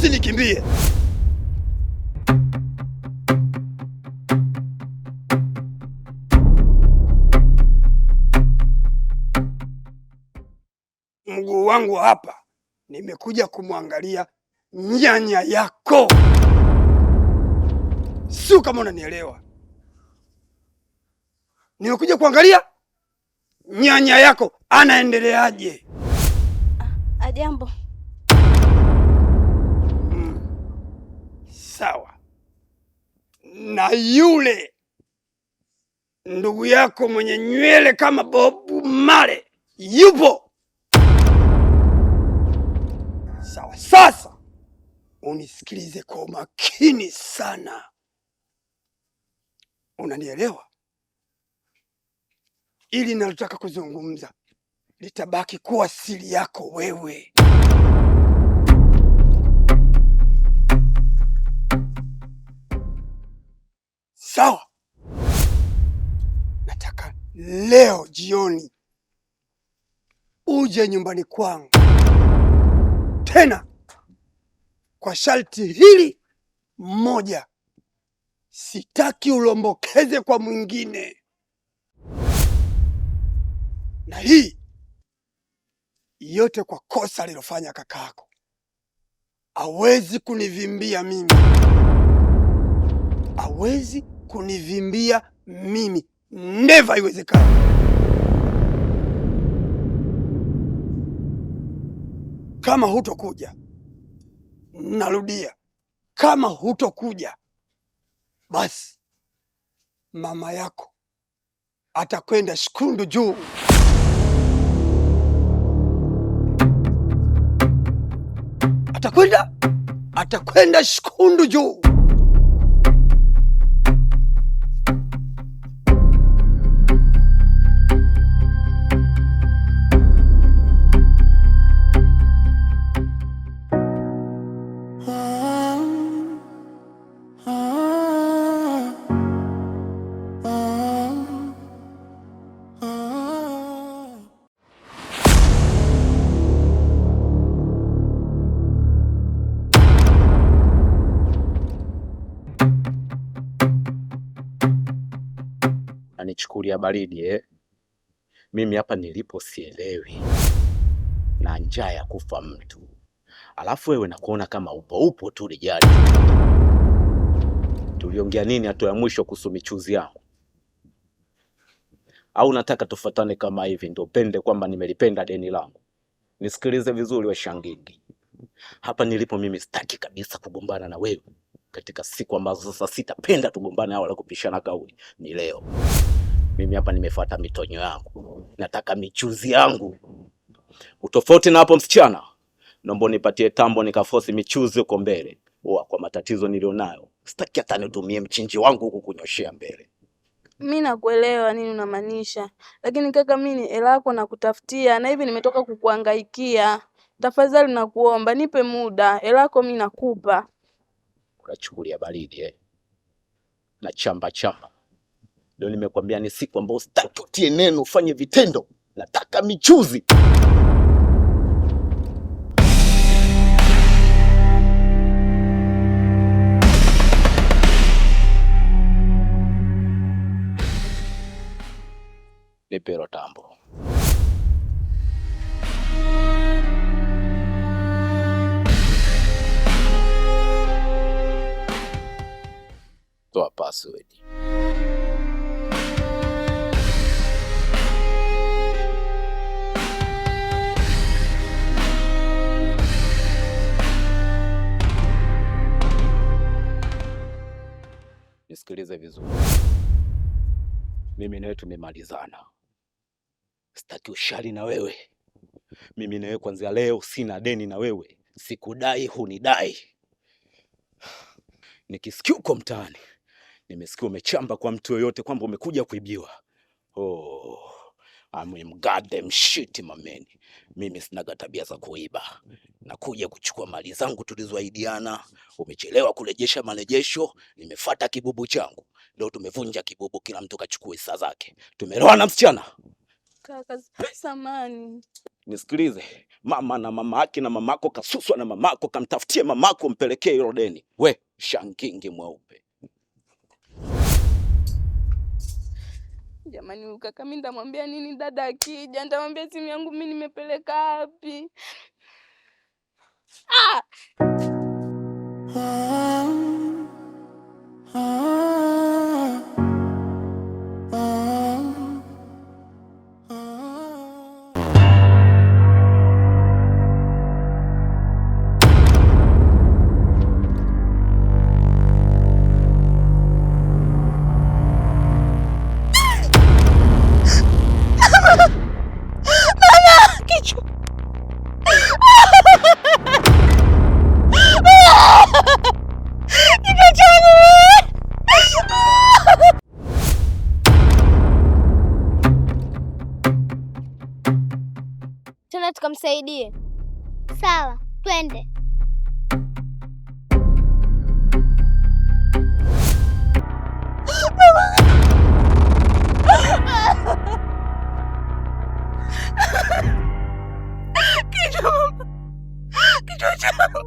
usinikimbie. Mguu wangu hapa, nimekuja kumwangalia nyanya yako. Sio kama unanielewa. Nimekuja kuangalia nyanya yako anaendeleaje. Ajambo. Sawa. Na yule ndugu yako mwenye nywele kama Bob Marley yupo? Sawa. Sasa unisikilize kwa umakini sana. Unanielewa? Ili nalotaka kuzungumza litabaki kuwa siri yako wewe. Sawa? Nataka leo jioni uje nyumbani kwangu, tena kwa sharti hili moja: sitaki ulombokeze kwa mwingine. Na hii yote kwa kosa alilofanya kakako. Hawezi kunivimbia mimi, hawezi kunivimbia mimi. Never, iwezekani. Kama hutokuja, narudia, kama hutokuja, basi mama yako atakwenda shikundu juu. Atakwenda shikundu juu. Anichukulia baridi Mimi hapa nilipo sielewi, na njaa ya kufa mtu, alafu wewe nakuona kama upo tu lijali. Tuliongea nini hatua ya mwisho kuhusu michuzi yangu? Au nataka tufuatane kama hivi ndio pende kwamba nimelipenda deni langu? Nisikilize vizuri, we Shangingi, hapa nilipo mimi sitaki kabisa kugombana na wewe katika siku ambazo sasa sitapenda tugombane au wala kupishana kauli. Ni leo. Mimi hapa nimefuata mitonyo yangu, nataka michuzi yangu. Utofauti na hapo msichana, naomba nipatie tambo nikafosi michuzi uko mbele. Kwa matatizo nilionayo, sitaki hata nitumie mchinji wangu kukunyoshia mbele. Mimi nakuelewa nini unamaanisha, lakini kaka, mimi hela yako nakutafutia na hivi nimetoka kukuhangaikia. Tafadhali nakuomba nipe muda, hela yako mimi nakupa. Unachukulia baridi na chamba. Leo nimekwambia ni siku ambayo sitaki utie neno, ufanye vitendo. Nataka michuzi. Nipero tambo. Toa password. Nisikilize vizuri. Mimi na wewe tumemalizana. Sitaki ushari na wewe. Mimi na wewe kuanzia leo sina deni na wewe. Sikudai, hunidai. Nikisikia uko mtaani, nimesikia umechamba kwa mtu yoyote kwamba umekuja kuibiwa. I'm goddamn shit man. Mimi sina tabia za kuiba. Nakuja kuchukua mali zangu tulizoahidiana. Umechelewa kurejesha marejesho, nimefuata kibubu changu. Leo tumevunja kibubu, kila mtu kachukua hisa zake. Tumeelewana msichana? Kaka samani. Nisikilize, mama na mamake na mamako kasuswa na mamako, kamtafutie mamako mpelekee hilo deni. We shangingi mweupe. Jamani kaka, mimi ndamwambia nini dada akija? Ndamwambia simu yangu mimi nimepeleka wapi? Tuna tukamsaidie. Sawa, twende. Kichwa changu.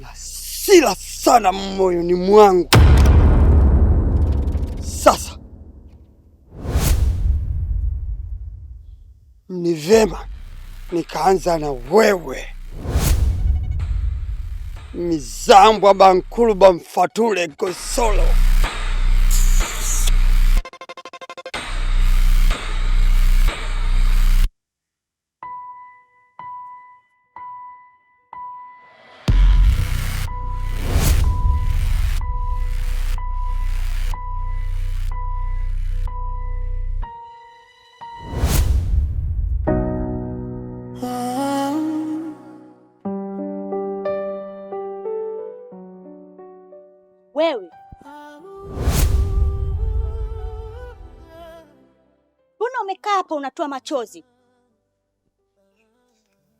Hasira sana moyoni mwangu. Sasa ni vema nikaanza na wewe, Mizambwa Bankulu Bamfatule Gosolo. Wewe mbona umekaa hapa unatoa machozi?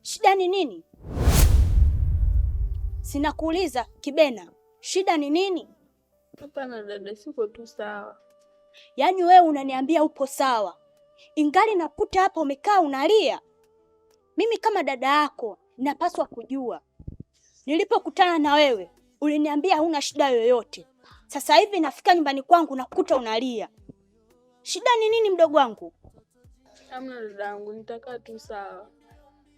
Shida ni nini? Sinakuuliza Kibena, shida ni nini? Hapana dada, siko tu sawa. Yaani wewe unaniambia upo sawa, ingali nakuta hapa umekaa unalia. Mimi kama dada yako napaswa kujua. Nilipokutana na wewe uliniambia huna shida yoyote. Sasa hivi nafika nyumbani kwangu nakuta unalia. Shida ni nini mdogo wangu? Hamna dadangu, nitakaa tu sawa.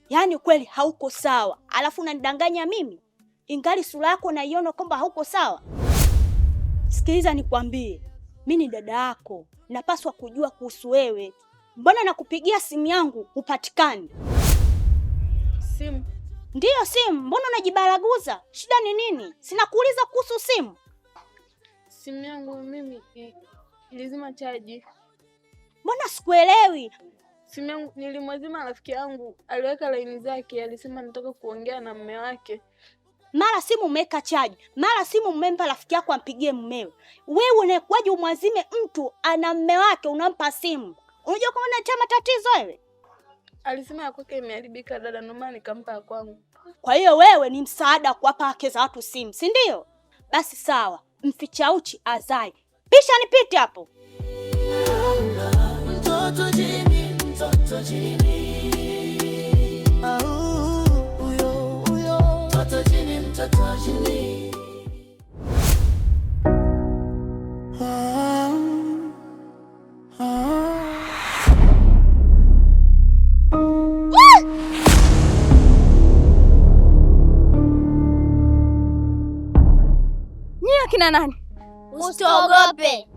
Yaani kweli hauko sawa, alafu unanidanganya mimi? Ingali sura yako naiona kwamba hauko sawa. Sikiliza nikwambie, mimi ni dada yako, napaswa kujua kuhusu wewe. Mbona nakupigia simu yangu upatikani? Simu? Ndiyo simu, mbona unajibaraguza? Shida ni nini? Sinakuuliza kuhusu simu. Simu yangu mimi ilizima chaji. Mbona sikuelewi? Simu yangu nilimwazima rafiki yangu, aliweka laini zake, alisema nataka kuongea na mume wake. Mara simu umeweka chaji, mara simu umempa rafiki yako ampigie mumewe. Wewe unakuwaje umwazime mtu ana mume wake unampa simu? Unajua kama unatia matatizo wewe? Alisema ya kwake imeharibika dada, ndio maana nikampa kwangu. Kwa hiyo wewe ni msaada kuwapa wake za watu simu, si ndio? Basi sawa, mficha uchi azai. Pisha nipite hapo. Mtoto jini, mtoto jini. Uyo, mtoto jini, mtoto jini. Nyie kina nani? Usitogope.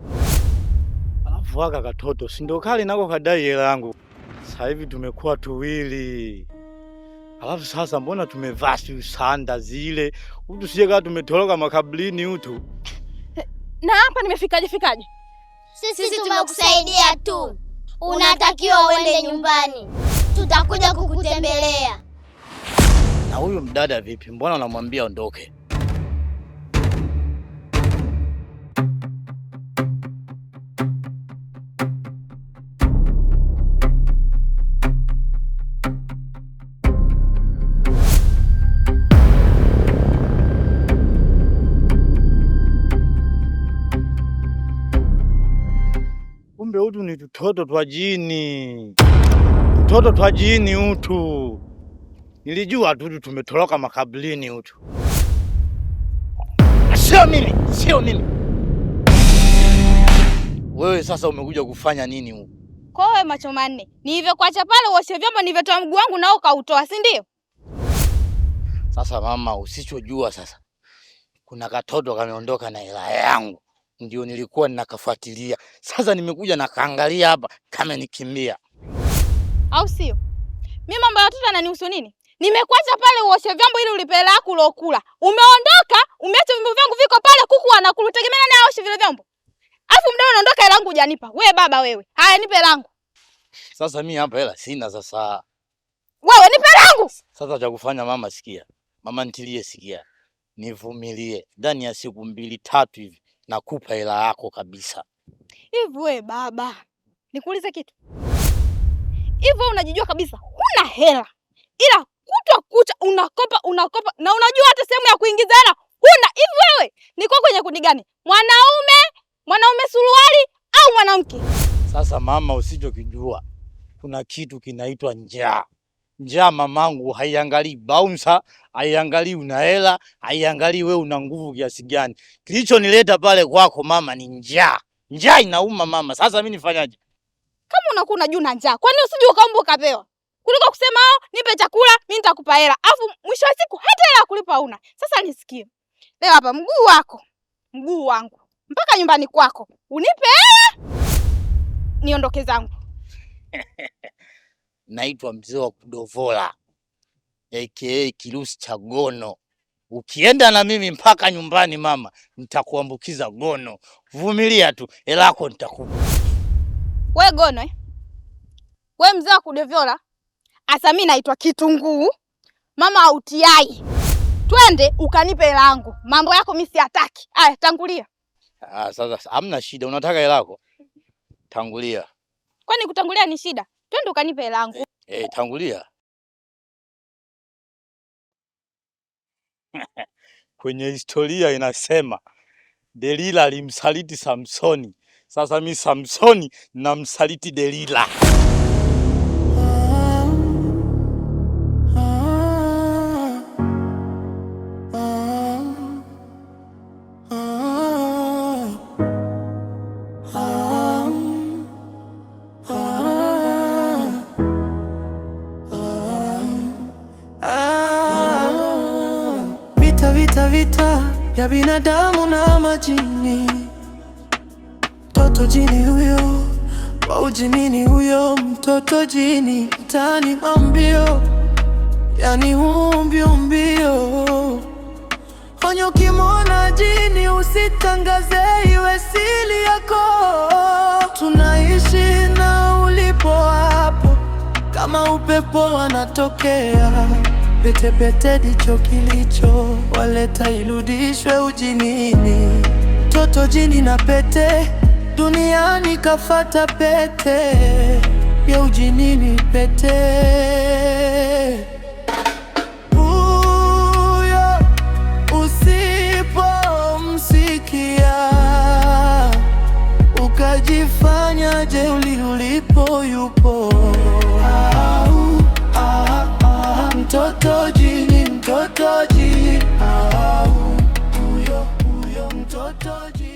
Alafu waka katoto si ndo kale nako kadai hela yangu. Sasa hivi tumekuwa tuwili. Alafu sasa mbona tumevaa sanda zile? Utu sije kama tumetoroka makaburini utu. Na hapa nimefikaje? Sisi tumekusaidia tu. Unatakiwa uende nyumbani. Tutakuja kukutembelea. Na huyu mdada vipi? Mbona unamwambia ondoke? Kumbe utu ni tutoto twa jini. Tutoto twa jini utu. Nilijua tu tumetoroka makaburini utu. Sio mimi. Wewe sasa umekuja kufanya nini huko? Kwa wewe macho manne. Nilivyokuacha pale uoshe vyombo nilivyotoa mguu wangu nao kautoa, si ndio? Sasa mama, usichojua sasa. Kuna katoto kameondoka na hela yangu. Ndio nilikuwa ninakafuatilia. Sasa nimekuja na kaangalia hapa kama nikimbia. Au sio? Mimi mambo ya watoto yananihusu nini? Nimekuacha pale uoshe vyombo ili ulipe hela yako ulokula. Umeondoka, umeacha vyombo vyangu viko pale, kuku wanakula. Tegemea nani aoshe vile vyombo? Alafu mdao unaondoka, hela yangu hujanipa. Wewe baba wewe. Haya nipe hela yangu. Sasa mimi hapa hela sina sasa. Wewe nipe hela yangu. Sasa cha kufanya mama, sikia. Mama ntilie, sikia. Nivumilie. Ndani ya siku 2-3 hivi nakupa hela yako kabisa. Hivi wewe baba, nikuulize kitu. Hivi unajijua kabisa huna hela. Ila kutwa kucha unakopa na unajua hata sehemu ya kuingiza hela huna. Hivi wewe niko kwenye kundi gani? Mwanaume suruali au mwanamke? Sasa mama, usichokijua kuna kitu kinaitwa njaa. Njaa mamangu haiangalii bouncer, haiangalii una hela, haiangalii wewe una nguvu kiasi gani. Kilichonileta pale kwako mama ni njaa. Njaa inauma mama. Sasa mimi nifanyaje? Kama unakuwa unajua una njaa, kwani usije ukaomba ukapewa? Kuliko kusema nipe chakula, mimi nitakupa hela. Alafu mwisho wa siku hata hela kulipa una. Sasa nisikie. Leo hapa mguu wangu mpaka nyumbani kwako. Unipe hela. Niondoke zangu. Naitwa mzee wa kudovola. AKA kirusi cha gono. Ukienda na mimi mpaka nyumbani mama, nitakuambukiza gono. Vumilia tu, hela yako nitakupa. Wewe gono Wewe mzee wa kudovola. Asa mimi naitwa kitunguu. Mama autiai. Twende ukanipe hela yangu. Mambo yako mimi siataki. Aya, tangulia. Sasa hamna shida, unataka hela yako? Tangulia. Kwani kutangulia ni shida? Twende ukanipe hela yangu. Tangulia. Kwenye historia inasema Delila alimsaliti Samsoni. Sasa mimi Samsoni namsaliti Delila. Vita ya binadamu na majini. Mtoto jini huyo, wa ujinini huyo. Mtoto jini mtani mambio, yani mbio. Onyo kimona jini usitangaze, iwe siri yako. Tunaishi na ulipo hapo, kama upepo wanatokea. Pete dicho kilicho waleta irudishwe ujinini. Toto jini na pete, duniani kafata pete ya ujinini pete. Huyo usipomsikia ukajifanya jeuli ulipo yupo. Mtoto jini, huyo mtoto jini.